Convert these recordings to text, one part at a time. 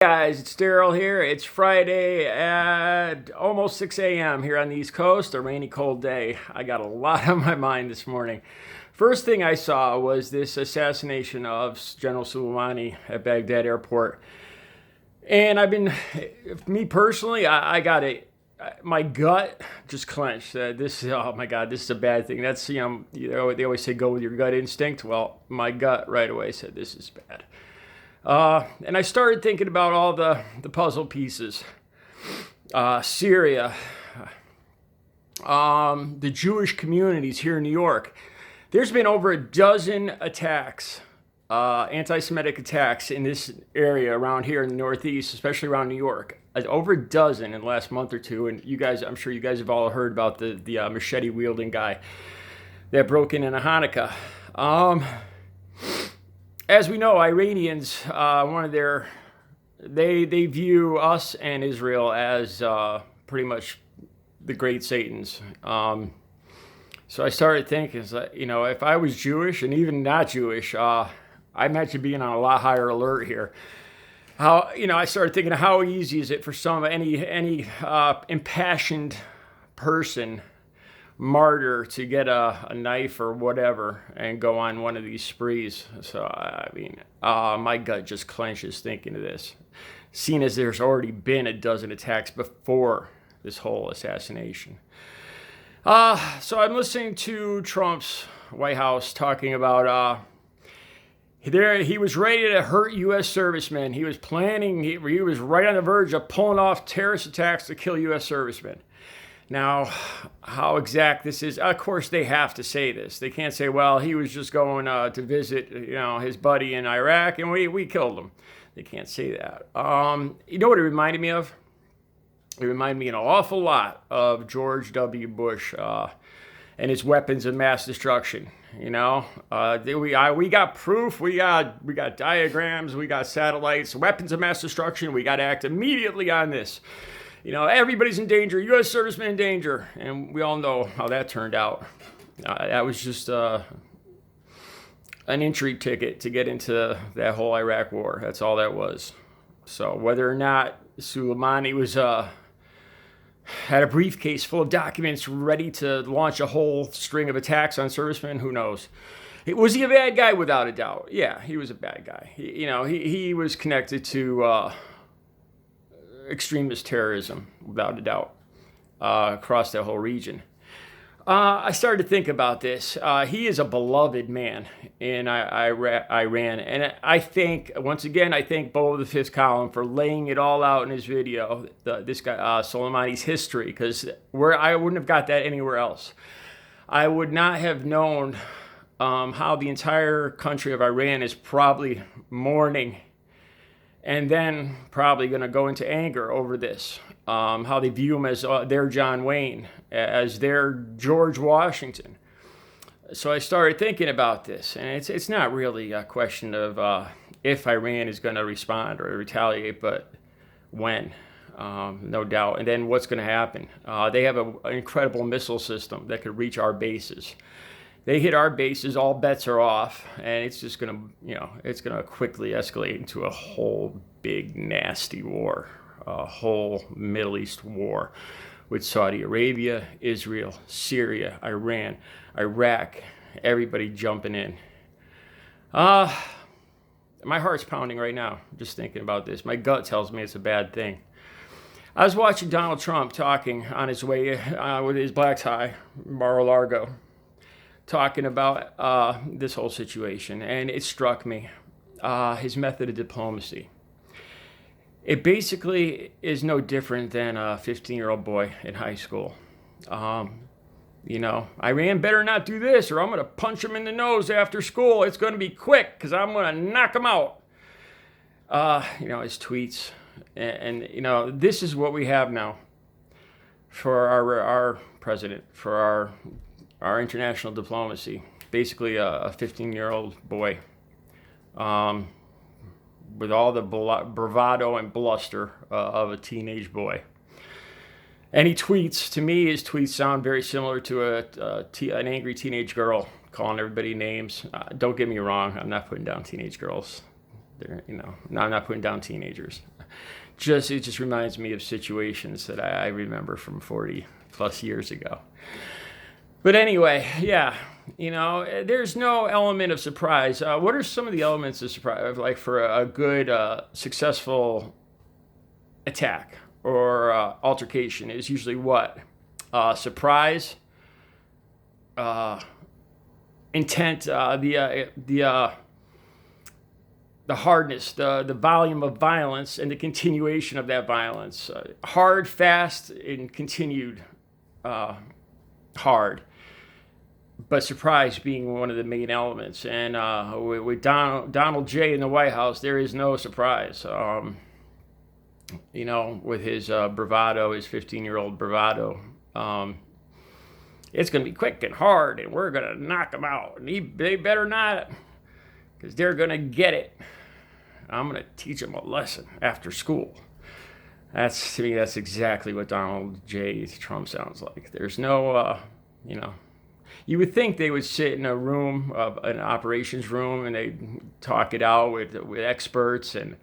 Guys, it's Daryl here. It's Friday at almost 6 a.m. here on the East Coast, a rainy, cold day. I got a lot on my mind this morning. First thing I saw was this assassination of General Suleimani at Baghdad Airport. And me personally, I got my gut just clenched. Oh my God, this is a bad thing. That's, they always say go with your gut instinct. Well, my gut right away said this is bad. And I started thinking about all the puzzle pieces. Syria, the Jewish communities here in New York. There's been over a dozen attacks, anti-Semitic attacks in this area around here in the Northeast, especially around New York. Over a dozen in the last month or two. And you guys, I'm sure you guys have all heard about the machete-wielding guy that broke in a Hanukkah. As we know, Iranians, they view us and Israel as pretty much the great Satans. So I started thinking, if I was Jewish and even not Jewish, I imagine being on a lot higher alert here. I started thinking, how easy is it for any impassioned person, martyr, to get a knife or whatever and go on one of these sprees. So my gut just clenches thinking of this, seeing as there's already been a dozen attacks before this whole assassination. So I'm listening to Trump's White House talking about he was ready to hurt U.S. servicemen. He was planning, he was right on the verge of pulling off terrorist attacks to kill U.S. servicemen. Now, how exact this is, of course, they have to say this. They can't say, well, he was just going to visit, his buddy in Iraq, and we killed him. They can't say that. You know what it reminded me of? It reminded me an awful lot of George W. Bush and his weapons of mass destruction. We got proof, we got diagrams, we got satellites, weapons of mass destruction. We got to act immediately on this. Everybody's in danger, U.S. servicemen in danger. And we all know how that turned out. That was just an entry ticket to get into that whole Iraq war. That's all that was. So whether or not Suleimani had a briefcase full of documents ready to launch a whole string of attacks on servicemen, who knows? Was he a bad guy? Without a doubt. Yeah, he was a bad guy. He was connected to extremist terrorism, without a doubt, across that whole region. I started to think about this. He is a beloved man in Iran. And I thank Bo of the Fifth Column for laying it all out in his video, this guy, Soleimani's history, because I wouldn't have got that anywhere else. I would not have known how the entire country of Iran is probably mourning and then probably going to go into anger over this. How they view him as their John Wayne, as their George Washington. So I started thinking about this, and it's not really a question of if Iran is going to respond or retaliate, but when, no doubt. And then what's going to happen? They have an incredible missile system that could reach our bases. They hit our bases, all bets are off, and it's just going to quickly escalate into a whole big nasty war, a whole Middle East war with Saudi Arabia, Israel, Syria, Iran, Iraq, everybody jumping in. My heart's pounding right now just thinking about this. My gut tells me it's a bad thing. I was watching Donald Trump talking on his way with his black tie, Mar-a-Lago, talking about this whole situation, and it struck me, his method of diplomacy. It basically is no different than a 15-year-old boy in high school. Iran better not do this, or I'm going to punch him in the nose after school. It's going to be quick, because I'm going to knock him out. His tweets. And this is what we have now for our president, for our international diplomacy. Basically a 15-year-old boy with all the bravado and bluster of a teenage boy. And he tweets, to me, his tweets sound very similar to an angry teenage girl calling everybody names. Don't get me wrong, I'm not putting down teenage girls. No, I'm not putting down teenagers. it just reminds me of situations that I remember from 40 plus years ago. But anyway, yeah, there's no element of surprise. What are some of the elements of surprise, like for a good, successful attack or altercation? Is usually what? Surprise, intent, the hardness, the volume of violence, and the continuation of that violence. Hard, fast, and continued hard. But surprise being one of the main elements. And with Donald J. in the White House, there is no surprise. With his bravado, his 15-year-old bravado, it's going to be quick and hard, and we're going to knock them out. And they better not, because they're going to get it. I'm going to teach them a lesson after school. To me, that's exactly what Donald J. Trump sounds like. There's no, you would think they would sit in a room, an operations room, and they'd talk it out with experts, and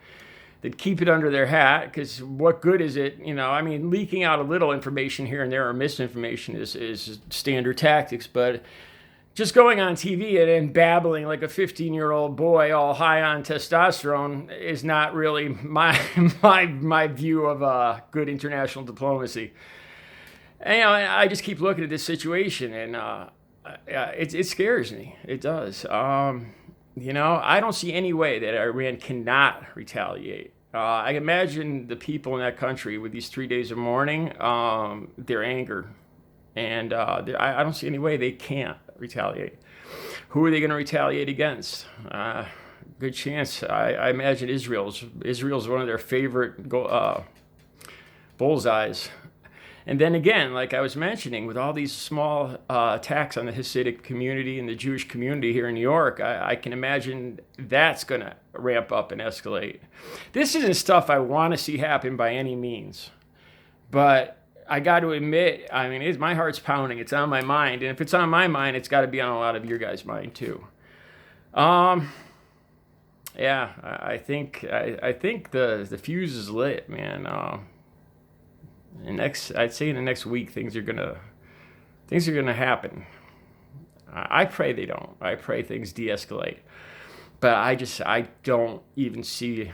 they'd keep it under their hat, because what good is it? Leaking out a little information here and there or misinformation is standard tactics, but just going on TV and babbling like a 15-year-old boy all high on testosterone is not really my view of good international diplomacy. And, I just keep looking at this situation, and it scares me. It does. I don't see any way that Iran cannot retaliate. I imagine the people in that country with these 3 days of mourning, their anger, and I don't see any way they can't retaliate. Who are they going to retaliate against? Good chance. I imagine Israel's one of their favorite bullseyes. And then again, like I was mentioning, with all these small attacks on the Hasidic community and the Jewish community here in New York, I can imagine that's going to ramp up and escalate. This isn't stuff I want to see happen by any means. But I got to admit, my heart's pounding. It's on my mind. And if it's on my mind, it's got to be on a lot of your guys' mind too. I think the fuse is lit, man. I'd say in the next week, things are gonna happen. I pray they don't. I pray things de-escalate. But I don't even see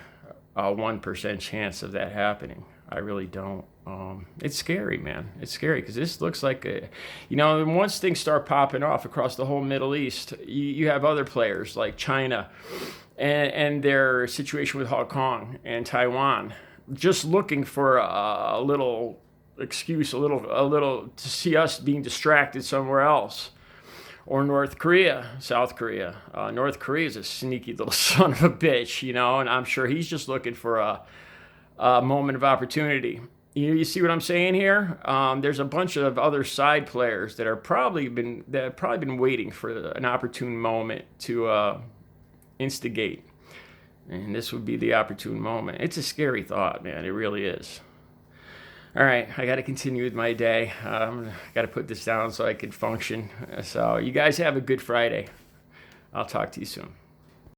a 1% chance of that happening. I really don't. It's scary, man. It's scary because this looks like once things start popping off across the whole Middle East, you have other players like China and their situation with Hong Kong and Taiwan, just looking for a little excuse, a little to see us being distracted somewhere else. Or North Korea, South Korea. North Korea is a sneaky little son of a bitch, and I'm sure he's just looking for a moment of opportunity. You see what I'm saying here? There's a bunch of other side players that have probably been waiting for an opportune moment to instigate. And this would be the opportune moment. It's a scary thought, man. It really is. All right, I got to continue with my day. Got to put this down so I can function. So you guys have a good Friday. I'll talk to you soon.